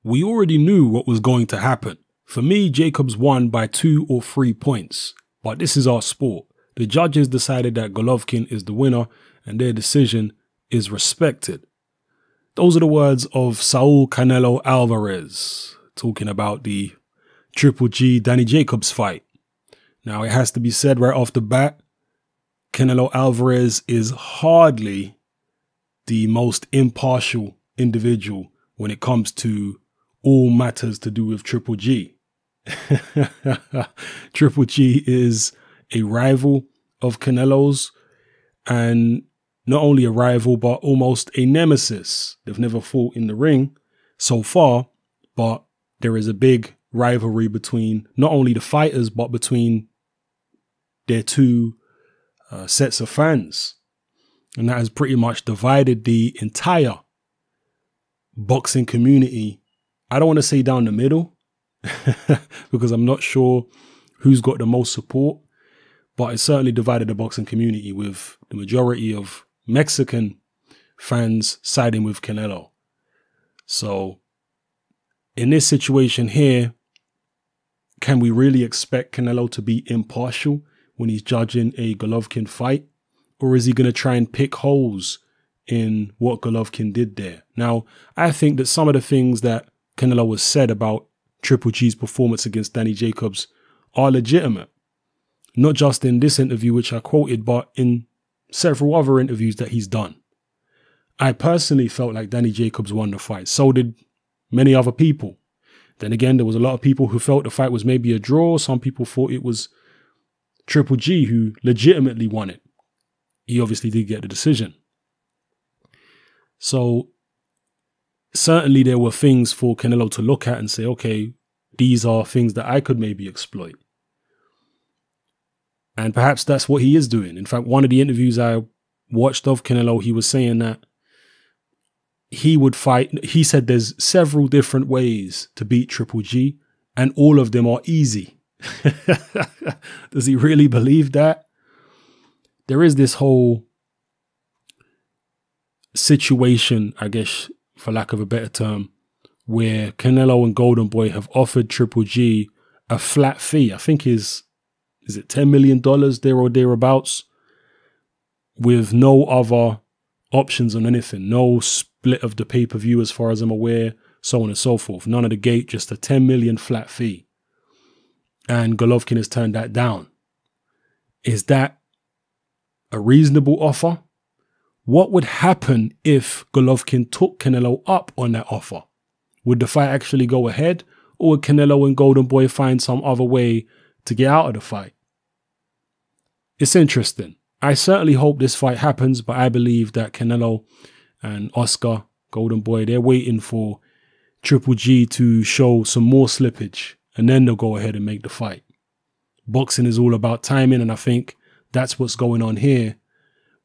We already knew what was going to happen. For me, Jacobs won by 2 or 3 points. But this is our sport. The judges decided that Golovkin is the winner and their decision is respected. Those are the words of Saul Canelo Alvarez talking about the Triple G Danny Jacobs fight. Now, it has to be said right off the bat, Canelo Alvarez is hardly the most impartial individual when it comes to all matters to do with Triple G. Triple G is a rival of Canelo's, and not only a rival, but almost a nemesis. They've never fought in the ring so far, but there is a big rivalry between not only the fighters, but between their two sets of fans. And that has pretty much divided the entire boxing community. I don't want to say down the middle because I'm not sure who's got the most support, but it certainly divided the boxing community with the majority of Mexican fans siding with Canelo. So in this situation here, can we really expect Canelo to be impartial when he's judging a Golovkin fight? Or is he going to try and pick holes in what Golovkin did there? Now, I think that some of the things that Canelo has said about Triple G's performance against Danny Jacobs are legitimate. Not just in this interview, which I quoted, but in several other interviews that he's done. I personally felt like Danny Jacobs won the fight. So did many other people. Then again, there was a lot of people who felt the fight was maybe a draw. Some people thought it was Triple G who legitimately won it. He obviously did get the decision. So certainly there were things for Canelo to look at and say, okay, these are things that I could maybe exploit. And perhaps that's what he is doing. In fact, one of the interviews I watched of Canelo, he was saying that he would fight. He said there's several different ways to beat Triple G and all of them are easy. Does he really believe that? There is this whole situation, I guess, for lack of a better term, where Canelo and Golden Boy have offered Triple G a flat fee. I think is it $10 million there or thereabouts, with no other options on anything, no split of the pay-per-view as far as I'm aware, so on and so forth. None of the gate, just a 10 million flat fee. And Golovkin has turned that down. Is that a reasonable offer? What would happen if Golovkin took Canelo up on that offer? Would the fight actually go ahead, or would Canelo and Golden Boy find some other way to get out of the fight? It's interesting. I certainly hope this fight happens, but I believe that Canelo and Oscar, Golden Boy, they're waiting for Triple G to show some more slippage, and then they'll go ahead and make the fight. Boxing is all about timing, and I think that's what's going on here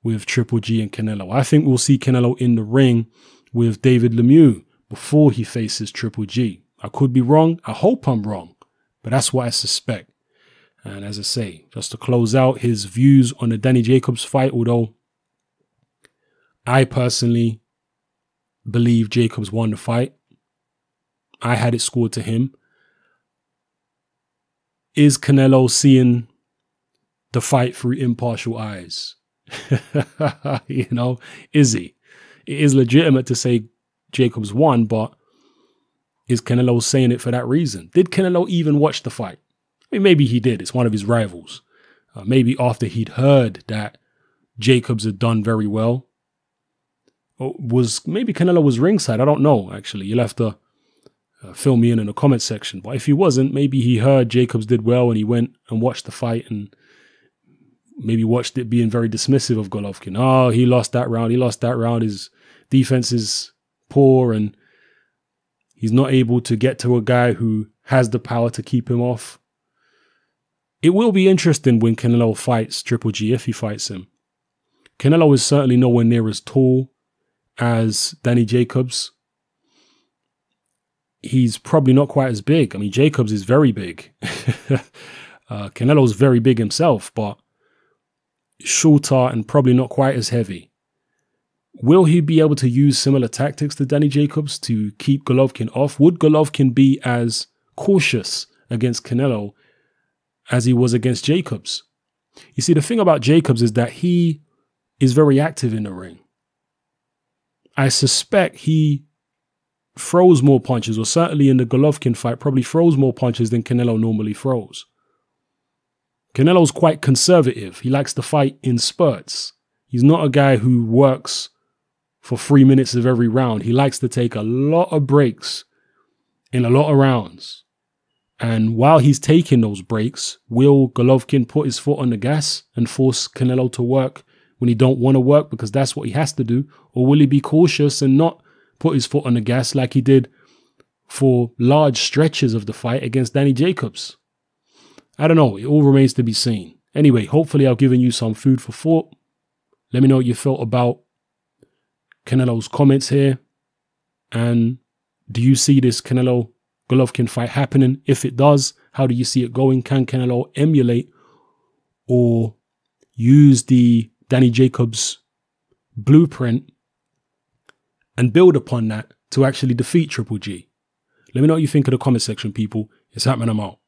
with Triple G and Canelo. I think we'll see Canelo in the ring with David Lemieux before he faces Triple G. I could be wrong. I hope I'm wrong, but that's what I suspect. And as I say, just to close out his views on the Danny Jacobs fight, although I personally believe Jacobs won the fight, I had it scored to him. Is Canelo seeing the fight through impartial eyes? You know, is he? It is legitimate to say Jacobs won, but is Canelo saying it for that reason? Did Canelo even watch the fight? I mean, maybe he did. It's one of his rivals. Maybe after he'd heard that Jacobs had done very well. Or maybe Canelo was ringside. I don't know, actually. You'll have to fill me in the comment section. But if he wasn't, maybe he heard Jacobs did well and he went and watched the fight and maybe watched it being very dismissive of Golovkin. Oh, he lost that round. He lost that round. His defense is poor and he's not able to get to a guy who has the power to keep him off. It will be interesting when Canelo fights Triple G, if he fights him. Canelo is certainly nowhere near as tall as Danny Jacobs. He's probably not quite as big. I mean, Jacobs is very big. Canelo's very big himself, but shorter and probably not quite as heavy. Will he be able to use similar tactics to Danny Jacobs to keep Golovkin off? Would Golovkin be as cautious against Canelo as he was against Jacobs? You see, the thing about Jacobs is that he is very active in the ring. I suspect he throws more punches, or certainly in the Golovkin fight, probably throws more punches than Canelo normally throws. Canelo's quite conservative. He likes to fight in spurts. He's not a guy who works for 3 minutes of every round. He likes to take a lot of breaks in a lot of rounds. And while he's taking those breaks, will Golovkin put his foot on the gas and force Canelo to work when he don't want to work because that's what he has to do? Or will he be cautious and not put his foot on the gas like he did for large stretches of the fight against Danny Jacobs? I don't know. It all remains to be seen. Anyway, hopefully I've given you some food for thought. Let me know what you felt about Canelo's comments here. And do you see this Canelo Golovkin fight happening? If it does, how do you see it going? Can Canelo emulate or use the Danny Jacobs blueprint and build upon that to actually defeat Triple G? Let me know what you think in the comment section, people. It's happening. I'm out.